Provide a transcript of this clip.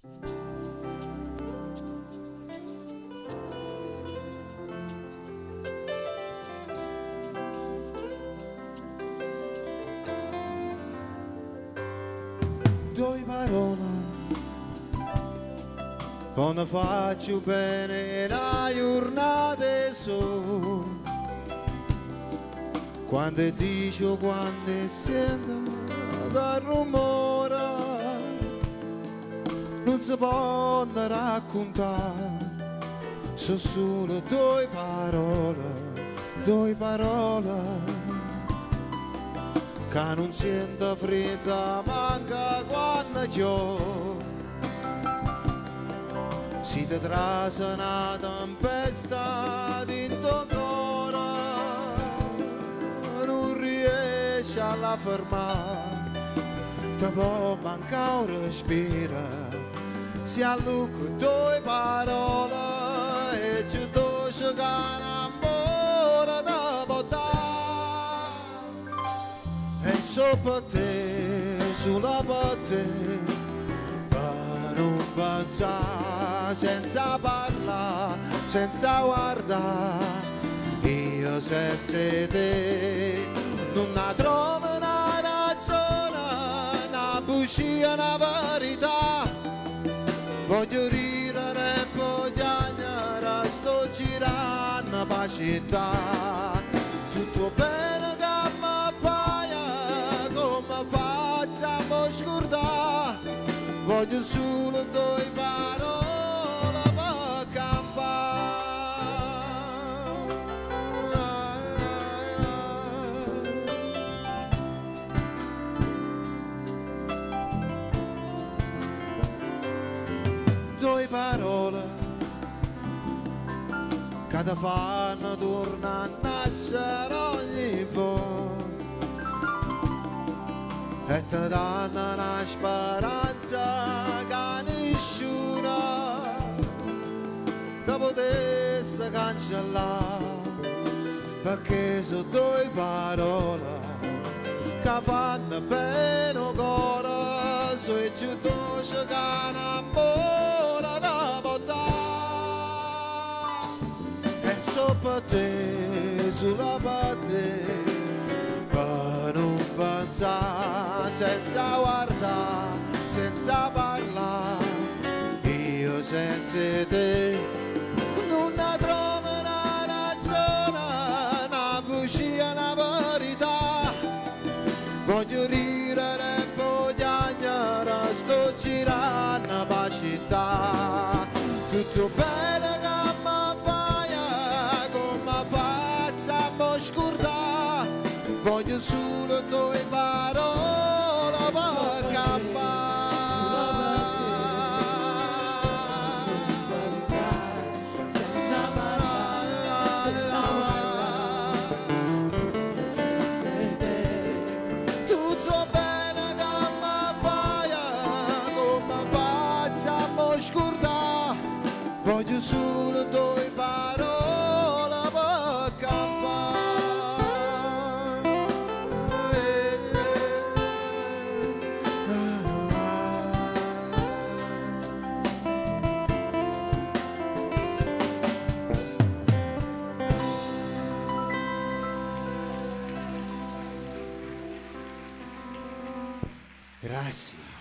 Due parole quando faccio bene la giornata sole, quando dico, quando sento che rumore non si può raccontare, sono solo due parole che non sento fredda manca quando io si ti trasa una tempesta dentro cuore, non riesci a fermare, ti può mancare un respiro, si alluca due parole e ci dice che l'amore da buttare. E sopra te, sulla te, per non pensare, senza parlare, senza guardare, io senza te non la trovo una ragione, una bugia, una verità. Voglio ridere e poi piangere, sto girando per città, tutto bene che mi fai, come facciamo scordare, voglio solo due parole per campare. Due parole che ti fanno tornare a nascere ogni volta e ti danno una speranza che nessuno ti potesse cancellare, perché sono due parole che fanno bene il cuore, su e giù dolce che l'amore da buttare. E sopra te, sulla te, per non pensare, senza guardare, senza parlare, io senza te non ne trovo una ragione, una bugia, una verità. Voglio ridere e poi piangere, sto girando per città, tutto bene che mi fai, come facciamo scordare, voglio solo due parole per campare. Tutto bene che mi fai, come facciamo scordare, voglio solo due parole per campare. Grazie.